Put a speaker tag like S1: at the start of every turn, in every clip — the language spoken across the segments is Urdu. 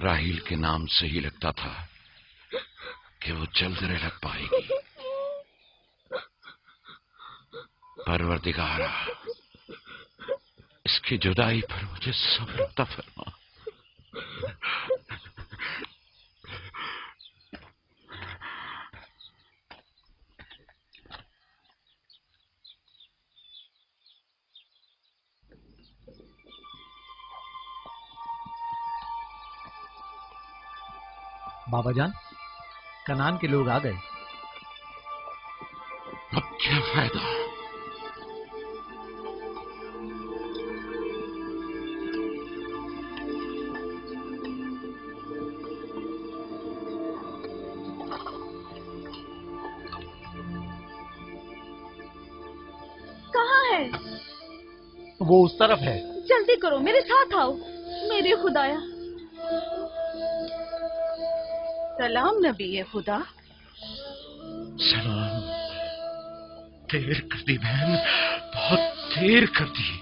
S1: راہیل کے نام سے ہی لگتا تھا کہ وہ جلد رحلت پائے گی۔ پروردگارا، اس کی جدائی پر مجھے صبر عطا فرما۔
S2: بابا جان، کنعان کے لوگ آ گئے۔
S1: اب کیا فائدہ؟
S3: کہاں ہے؟
S2: وہ اس طرف ہے۔
S3: جلدی کرو، میرے ساتھ آؤ۔ میرے خدایا۔ سلام نبی خدا۔
S1: سلام۔ دیر کر دی بہن، بہت دیر کر دی۔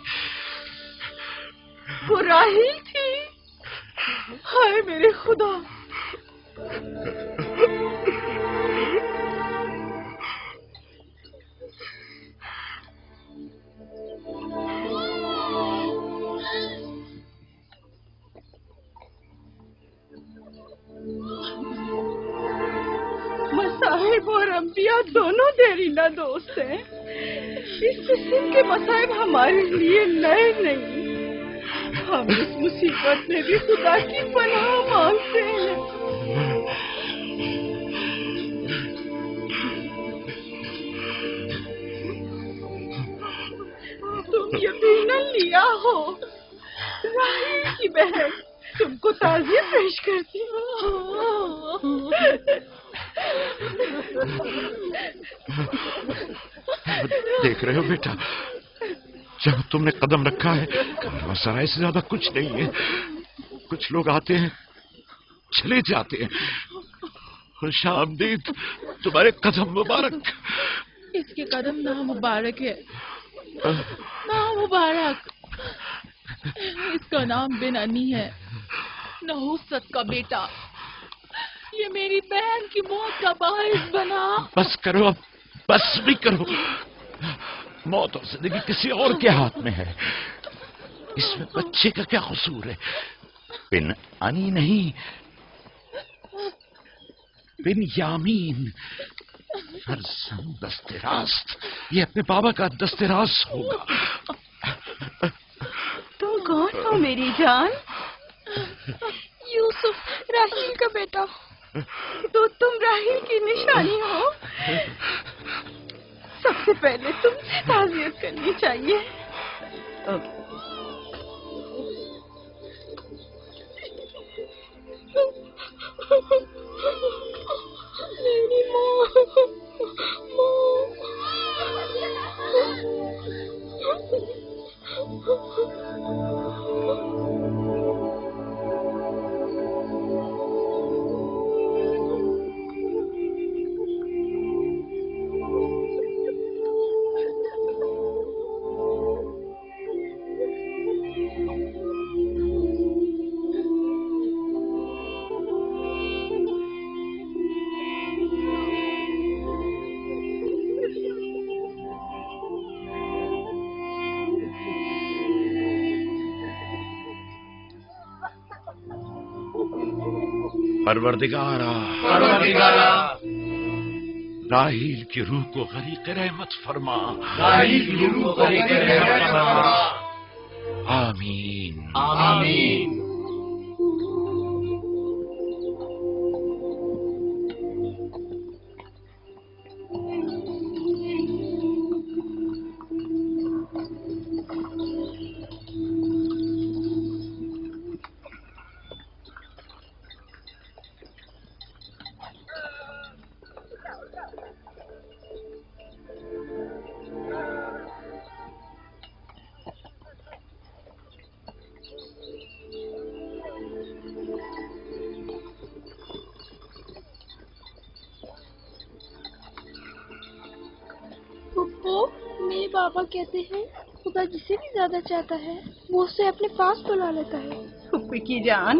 S3: وہ راہیل تھی؟ ہائے میرے خدا۔ مصائب اور انبیاء دونوں دیرینہ دوست ہیں۔ اس قسم کے مصائب ہمارے لیے نئے نہیں۔ ہم اس مصیبت میں بھی خدا کی پناہ مانگتے ہیں۔ تم یقیناً لیا ہو، راہیل کی بہن تم کو تعزیت پیش کرتی ہوں۔
S1: دیکھ رہے ہو بیٹا، جب تم نے قدم رکھا ہے کارواں سرائے سے زیادہ کچھ نہیں ہے۔ کچھ لوگ آتے ہیں چلے جاتے ہیں۔ خوش آمدید تمہارے قدم مبارک۔
S4: اس کے قدم نامبارک ہے، نامبارک۔ اس کا نام بن انی ہے، نحوست کا بیٹا۔ یہ میری بہن کی موت کا باعث بنا۔
S1: بس کرو، اب بس بھی کرو۔ موت اور زندگی کسی اور کے ہاتھ میں ہے، اس میں بچے کا کیا قصور ہے؟ بن انی نہیں، بن یامین، فرزند دست راست۔ یہ اپنے بابا کا دست راست ہوگا۔
S3: تم کون ہو میری جان؟
S4: یوسف، راہیل کا بیٹا۔
S3: تو تم راہیل کی نشانی ہو۔ سب سے پہلے تم سے تعزیت کرنی چاہیے۔ میری
S1: پروردگارا، راہیل کی روح کو غریق رحمت فرما۔ آمین
S5: آمین۔
S4: میرے بابا کہتے ہیں خدا جسے بھی زیادہ چاہتا ہے وہ اسے اپنے پاس بلا لیتا ہے۔
S3: پھپھی کی جان،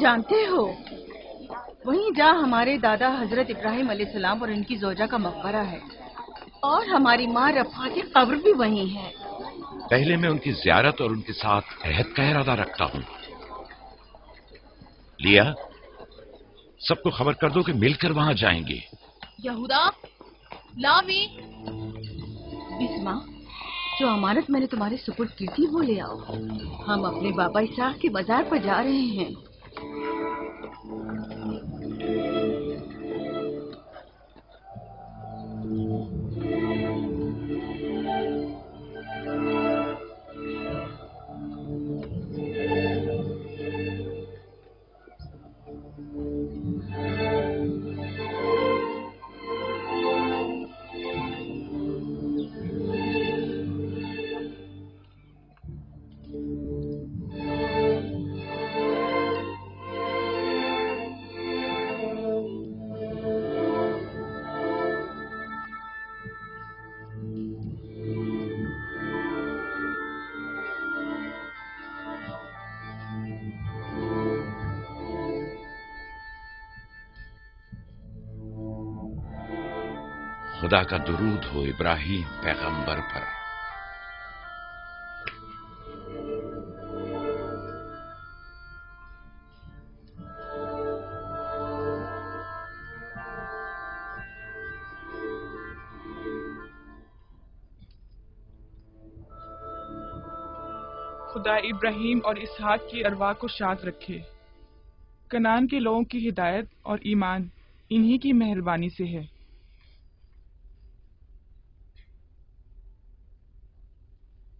S3: جانتے ہو وہیں جہاں ہمارے دادا حضرت ابراہیم علیہ السلام اور ان کی زوجہ کا مقبرہ ہے، اور ہماری ماں رفا کی قبر بھی وہیں ہے۔
S1: پہلے میں ان کی زیارت اور ان کے ساتھ عہد کا ارادہ رکھتا ہوں۔ لیا، سب کو خبر کر دو کہ مل کر وہاں جائیں گے۔
S4: یہودا، لاوی،
S3: بسما، جو امانت میں نے تمہارے سپرد کی تھی وہ لے آؤ۔ ہم اپنے بابا اسحاق کے مزار پر جا رہے ہیں۔
S1: خدا کا درود ہو ابراہیم پیغمبر پر۔
S6: خدا ابراہیم اور اسحاق کی ارواح کو شاد رکھے۔ کنعان کے لوگوں کی ہدایت اور ایمان انہی کی مہربانی سے ہے۔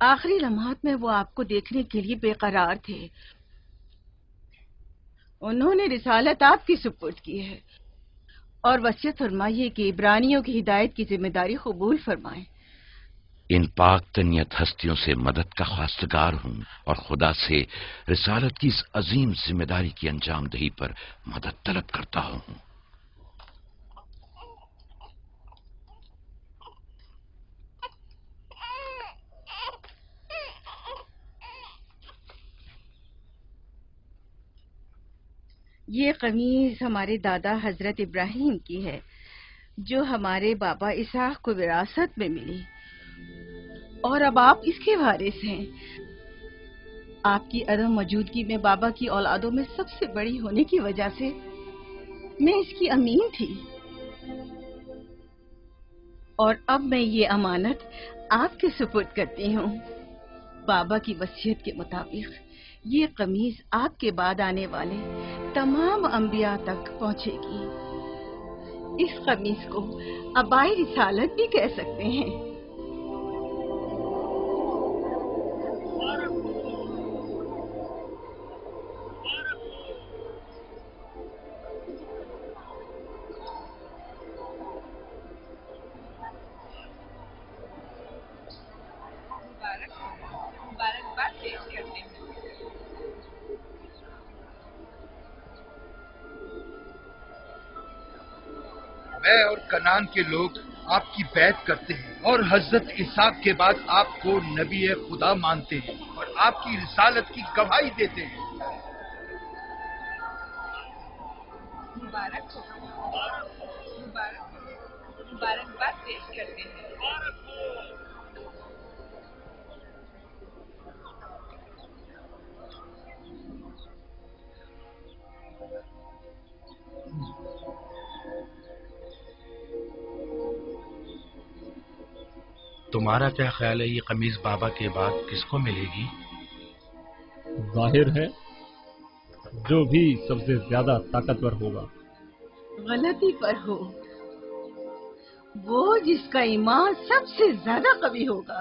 S3: آخری لمحات میں وہ آپ کو دیکھنے کے لیے بے قرار تھے۔ انہوں نے رسالت آپ کی سپرد کی ہے اور وصیت فرمائی ہے کہ عبرانیوں کی ہدایت کی ذمہ داری قبول فرمائیں۔
S1: ان پاک تنیت ہستیوں سے مدد کا خواستگار ہوں اور خدا سے رسالت کی اس عظیم ذمہ داری کی انجام دہی پر مدد طلب کرتا ہوں۔
S3: یہ قمیض ہمارے دادا حضرت ابراہیم کی ہے جو ہمارے بابا اسحاق کو وراثت میں ملی، اور اب آپ اس کے وارث ہیں۔ آپ کی عدم موجودگی میں بابا کی اولادوں میں سب سے بڑی ہونے کی وجہ سے میں اس کی امین تھی، اور اب میں یہ امانت آپ کے سپرد کرتی ہوں۔ بابا کی وصیت کے مطابق یہ قمیض آپ کے بعد آنے والے تمام انبیاء تک پہنچے گی۔ اس قمیض کو عبائے رسالت بھی کہہ سکتے ہیں۔
S7: مبارکباد پیش کرتے ہیں۔
S8: میں اور کنعان کے لوگ آپ کی بیعت کرتے ہیں اور حضرت اسحاق کے بعد آپ کو نبی خدا مانتے ہیں اور آپ کی رسالت کی گواہی دیتے ہیں۔
S7: مبارک ہو، مبارکباد پیش کرتے ہیں۔
S2: تمہارا کیا خیال ہے یہ قمیض بابا کے بعد کس کو ملے گی؟
S9: ظاہر ہے جو بھی سب سے زیادہ طاقتور ہوگا۔
S3: غلطی پر ہو، وہ جس کا ایمان سب سے زیادہ قوی ہوگا۔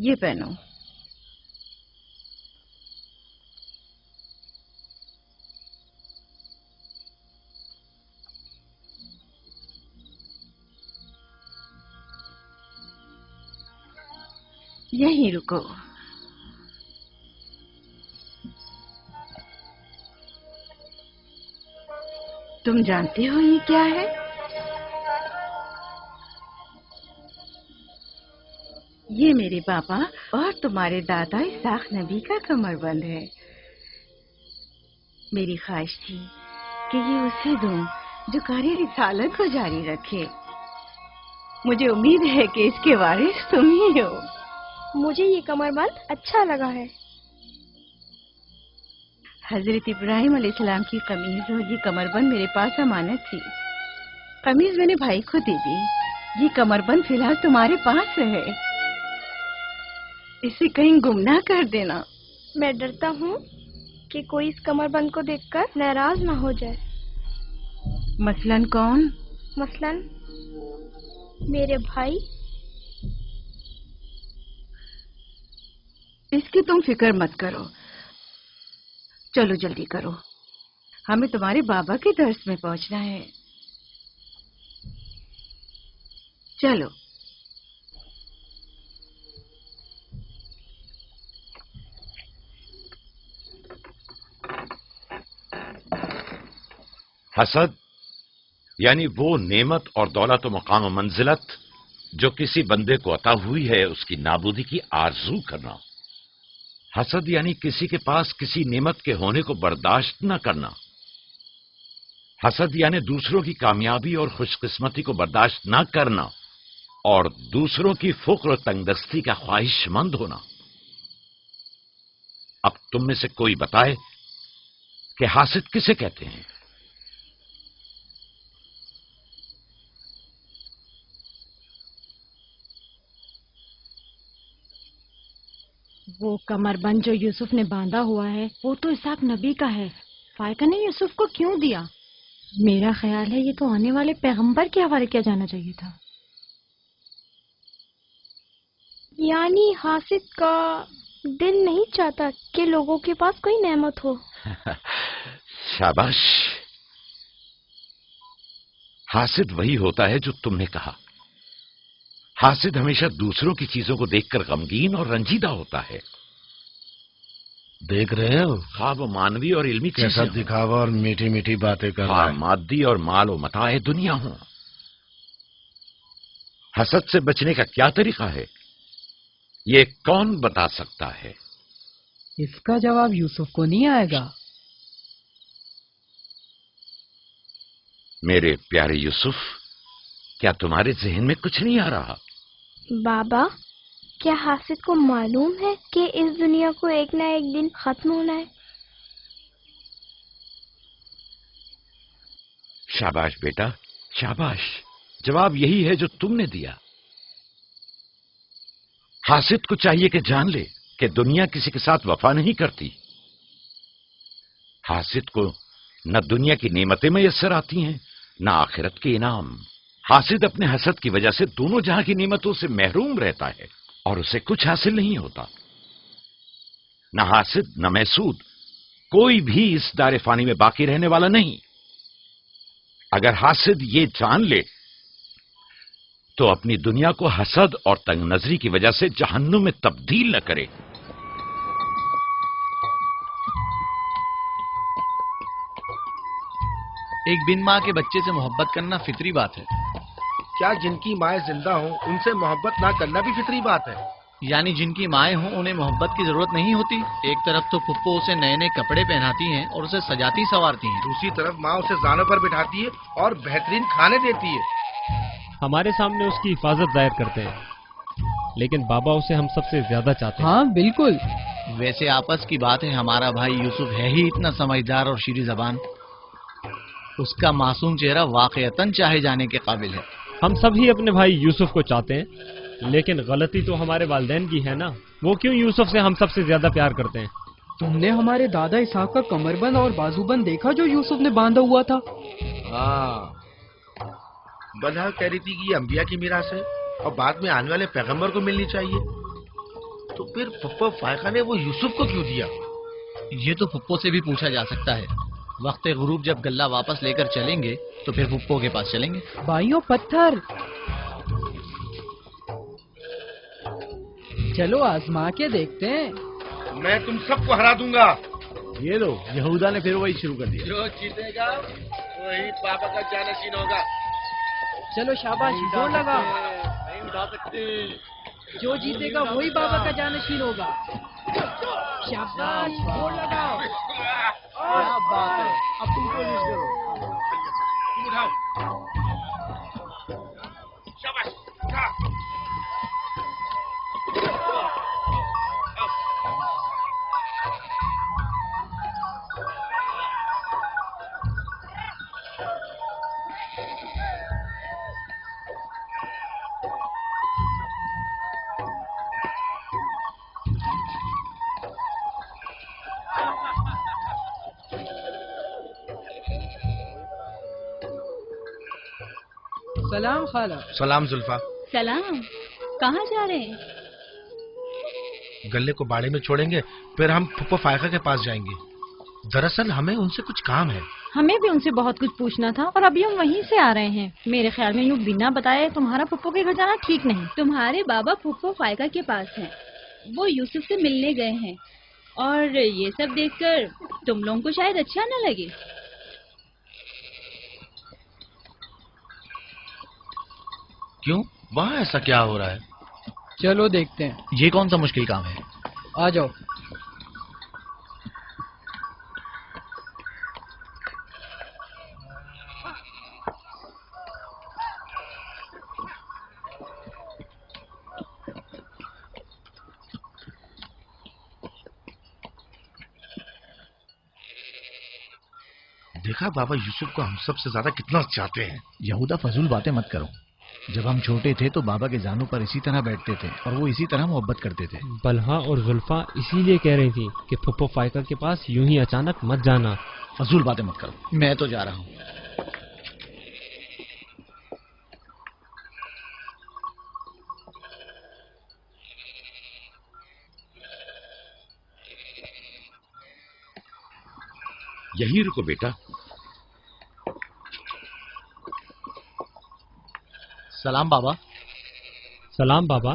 S3: یہ پہنو. یہیں رکو. تم جانتے ہو یہ کیا ہے؟ یہ میرے پاپا اور تمہارے دادا اسحاق نبی کا کمر بند ہے. میری خواہش تھی کہ یہ اسے دوں جو کار رسالت کو جاری رکھے. مجھے امید ہے کہ اس کے وارث تم ہی ہو.
S5: مجھے یہ کمر بند اچھا لگا ہے.
S3: حضرت ابراہیم علیہ السلام کی قمیض اور یہ کمر بند میرے پاس امانت تھی. قمیض میں نے بھائی کو دے دی. یہ کمر بند فی الحال تمہارے پاس ہے. اسے کہیں گم نہ کر دینا.
S5: میں ڈرتا ہوں کہ کوئی اس کمر بند کو دیکھ کر ناراض نہ ہو جائے.
S3: مثلاً کون؟
S5: مثلاً میرے بھائی.
S3: اس کی تم فکر مت کرو. چلو جلدی کرو، ہمیں تمہارے بابا کے درس میں پہنچنا ہے. چلو.
S1: حسد یعنی وہ نعمت اور دولت و مقام و منزلت جو کسی بندے کو عطا ہوئی ہے اس کی نابودی کی آرزو کرنا. حسد یعنی کسی کے پاس کسی نعمت کے ہونے کو برداشت نہ کرنا. حسد یعنی دوسروں کی کامیابی اور خوش قسمتی کو برداشت نہ کرنا اور دوسروں کی فقر و تنگدستی کا خواہش مند ہونا. اب تم میں سے کوئی بتائے کہ حاسد کسے کہتے ہیں؟
S10: وہ کمر بند جو یوسف نے باندھا ہوا ہے وہ تو اسحاق نبی کا ہے. فائقہ نے یوسف کو کیوں دیا؟ میرا خیال ہے یہ تو آنے والے پیغمبر کے حوالے کیا جانا چاہیے تھا.
S5: یعنی حاسد کا دل نہیں چاہتا کہ لوگوں کے پاس کوئی نعمت ہو.
S1: شاباش. حاسد وہی ہوتا ہے جو تم نے کہا. حاسد ہمیشہ دوسروں کی چیزوں کو دیکھ کر غمگین اور رنجیدہ ہوتا ہے.
S11: دیکھ رہے ہو
S1: خواب و مانوی اور علمی
S11: کیسا
S1: چیزیں
S11: دکھاوا اور میٹھی میٹھی باتیں کر رہا ہے.
S1: مادی اور مال و متاع دنیا ہوں. حسد سے بچنے کا کیا طریقہ ہے یہ کون بتا سکتا ہے؟
S12: اس کا جواب یوسف کو نہیں آئے گا.
S1: میرے پیارے یوسف، کیا تمہارے ذہن میں کچھ نہیں آ رہا؟
S5: بابا، کیا حاسد کو معلوم ہے کہ اس دنیا کو ایک نہ ایک دن ختم ہونا ہے؟
S1: شاباش بیٹا، شاباش. جواب یہی ہے جو تم نے دیا. حاسد کو چاہیے کہ جان لے کہ دنیا کسی کے ساتھ وفا نہیں کرتی. حاسد کو نہ دنیا کی نعمتیں میسر آتی ہیں نہ آخرت کے انعام. حاسد اپنے حسد کی وجہ سے دونوں جہاں کی نعمتوں سے محروم رہتا ہے اور اسے کچھ حاصل نہیں ہوتا. نہ حاسد نہ محسود کوئی بھی اس دار فانی میں باقی رہنے والا نہیں. اگر حاسد یہ جان لے تو اپنی دنیا کو حسد اور تنگ نظری کی وجہ سے جہنم میں تبدیل نہ کرے.
S2: ایک بن ماں کے بچے سے محبت کرنا فطری بات ہے.
S13: کیا جن کی مائیں زندہ ہوں ان سے محبت نہ کرنا بھی فطری بات ہے؟
S2: یعنی جن کی مائیں ہوں انہیں محبت کی ضرورت نہیں ہوتی. ایک طرف تو پھپھو اسے نئے نئے کپڑے پہناتی ہیں اور اسے سجاتی سنوارتی ہیں،
S13: دوسری طرف ماں اسے زانوں پر بٹھاتی ہے اور بہترین کھانے دیتی ہے.
S9: ہمارے سامنے اس کی حفاظت ظاہر کرتے ہیں لیکن بابا اسے ہم سب سے زیادہ چاہتے ہیں.
S12: ہاں بالکل.
S2: ویسے آپس کی بات ہے ہمارا بھائی یوسف ہے ہی اتنا سمجھدار اور شیریں زبان. اس کا معصوم چہرہ واقعتاً چاہے جانے کے قابل ہے.
S9: ہم سب ہی اپنے بھائی یوسف کو چاہتے ہیں لیکن غلطی تو ہمارے والدین کی ہے نا. وہ کیوں یوسف سے ہم سب سے زیادہ پیار کرتے ہیں؟
S12: تم نے ہمارے دادا اسحاق کا کمر بند اور بازو بند دیکھا جو یوسف نے باندھا ہوا تھا؟
S13: ہاں، بلہا کہہ رہی تھی کہ یہ انبیاء کی میراث ہے اور بعد میں آنے والے پیغمبر کو ملنی چاہیے.
S11: تو پھر پھپھو فائقہ نے وہ یوسف کو کیوں دیا؟
S2: یہ تو پھپھو سے بھی پوچھا جا سکتا ہے. وقت غروب جب گلہ واپس لے کر چلیں گے تو پھر پھپھو کے پاس چلیں گے.
S12: بھائیوں پتھر، چلو آزما کے دیکھتے ہیں.
S11: میں تم سب کو ہرا دوں گا.
S2: یہ لو، یہودا نے پھر وہی شروع کر دیا.
S13: جو جیتے گا وہی پاپا کا جانشین ہوگا.
S12: چلو شاباش، زور لگا.
S13: نہیں اٹھا سکتے.
S12: جو جیتے گا وہی بابا کا جانشین ہوگا. شاباش، زور لگاؤ.
S13: کیا بات ہے. اب تم کوشش کرو. تم اٹھاؤ. شاباش. اٹھا.
S12: سلام خالہ.
S11: سلام زلفا.
S4: سلام. کہاں جا رہے ہیں؟
S11: گلے کو باڑے میں چھوڑیں گے، پھر ہم پھپھو فائقہ کے پاس جائیں گے. دراصل ہمیں ان سے کچھ کام ہے.
S10: ہمیں بھی ان سے بہت کچھ پوچھنا تھا اور ابھی ہم وہیں سے آ رہے ہیں. میرے خیال میں یوں بنا بتائے تمہارا پھپھو کے گھر جانا ٹھیک نہیں.
S14: تمہارے بابا پھپھو فائقہ کے پاس ہیں. وہ یوسف سے ملنے گئے ہیں اور یہ سب دیکھ کر تم لوگوں کو شاید اچھا نہ لگے.
S11: کیوں؟ وہاں ایسا کیا ہو رہا ہے؟
S12: چلو دیکھتے ہیں.
S2: یہ کون سا مشکل کام ہے؟
S12: آ جاؤ.
S11: دیکھا بابا یوسف کو ہم سب سے زیادہ کتنا چاہتے ہیں.
S2: یہودا فضول باتیں مت کرو. جب ہم چھوٹے تھے تو بابا کے زانوں پر اسی طرح بیٹھتے تھے اور وہ اسی طرح محبت کرتے تھے.
S9: بلہا اور زلفا اسی لیے کہہ رہی تھی کہ پھپھو فائقہ کے پاس یوں ہی اچانک مت جانا.
S2: فضول باتیں مت کرو. میں تو جا رہا ہوں.
S1: یہیں رکو بیٹا.
S2: سلام بابا.
S9: سلام بابا.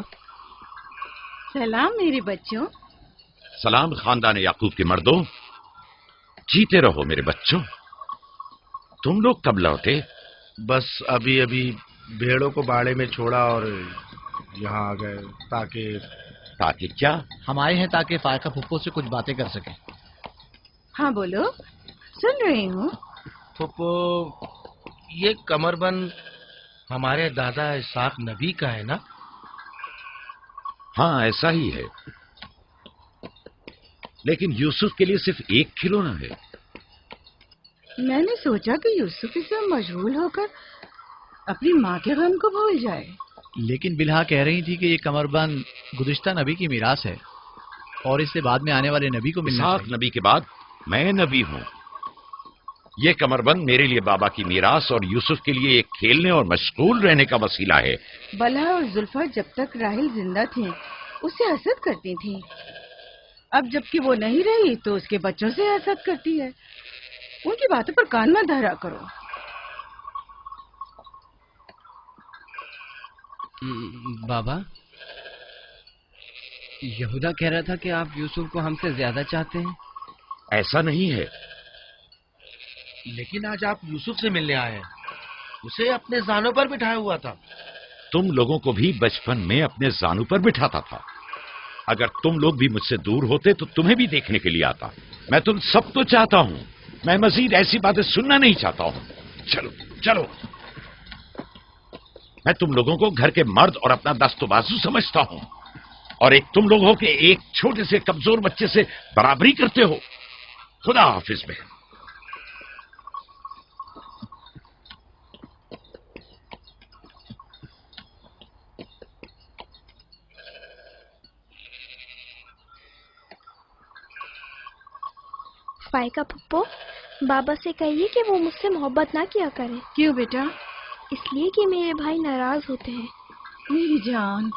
S3: سلام میرے بچوں.
S1: سلام خاندان یعقوب کے مردوں. جیتے رہو میرے بچوں. تم لوگ کب لوٹے؟
S11: بس ابھی ابھی بھیڑوں کو باڑے میں چھوڑا اور یہاں آ گئے.
S1: تاکہ کیا؟
S2: ہم آئے ہیں تاکہ فائقہ پھپھو سے کچھ باتیں کر سکیں.
S3: ہاں بولو، سن رہی ہوں.
S11: پھپھو، یہ کمر بند ہمارے دادا اسحاق نبی کا ہے نا؟
S1: ہاں ایسا ہی ہے، لیکن یوسف کے لیے صرف ایک کھلونا ہے.
S3: میں نے سوچا کہ یوسف اس میں مشغول ہو کر اپنی ماں کے غم کو بھول جائے.
S2: لیکن بلہا کہہ رہی تھی کہ یہ کمر بند گزشتہ نبی کی میراث ہے اور اس سے بعد میں آنے والے نبی کو ملنا
S1: اسحاق
S2: چاہیے.
S1: نبی کے بعد میں نبی ہوں. یہ کمربند میرے لیے بابا کی میراث اور یوسف کے لیے ایک کھیلنے اور مشغول رہنے کا وسیلہ ہے.
S3: بلہا اور زلفا جب تک راحل زندہ تھیں اس سے حسد کرتی تھیں. اب جبکہ وہ نہیں رہی تو اس کے بچوں سے حسد کرتی ہے. ان کی باتوں پر کان مت دھرا کرو.
S12: بابا، یہودا کہہ رہا تھا کہ آپ یوسف کو ہم سے زیادہ چاہتے ہیں.
S1: ایسا نہیں ہے.
S11: لیکن آج آپ یوسف سے ملنے آئے ہیں. اسے اپنے زانوں پر بٹھایا ہوا تھا.
S1: تم لوگوں کو بھی بچپن میں اپنے زانوں پر بٹھاتا تھا. اگر تم لوگ بھی مجھ سے دور ہوتے تو تمہیں بھی دیکھنے کے لیے آتا. میں تم سب کو چاہتا ہوں. میں مزید ایسی باتیں سننا نہیں چاہتا ہوں. چلو چلو. میں تم لوگوں کو گھر کے مرد اور اپنا دست و بازو سمجھتا ہوں اور ایک تم لوگ ہو کہ ایک چھوٹے سے کمزور بچے سے برابری کرتے ہو. خدا حافظ میں.
S5: فائقہ پھپھو، بابا سے کہیے کہ وہ مجھ سے محبت نہ کیا کرے.
S3: کیوں بیٹا؟
S5: اس لیے کہ میرے بھائی ناراض ہوتے ہیں.
S3: میری جان،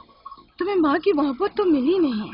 S3: تمہیں ماں کی محبت تو ملی نہیں.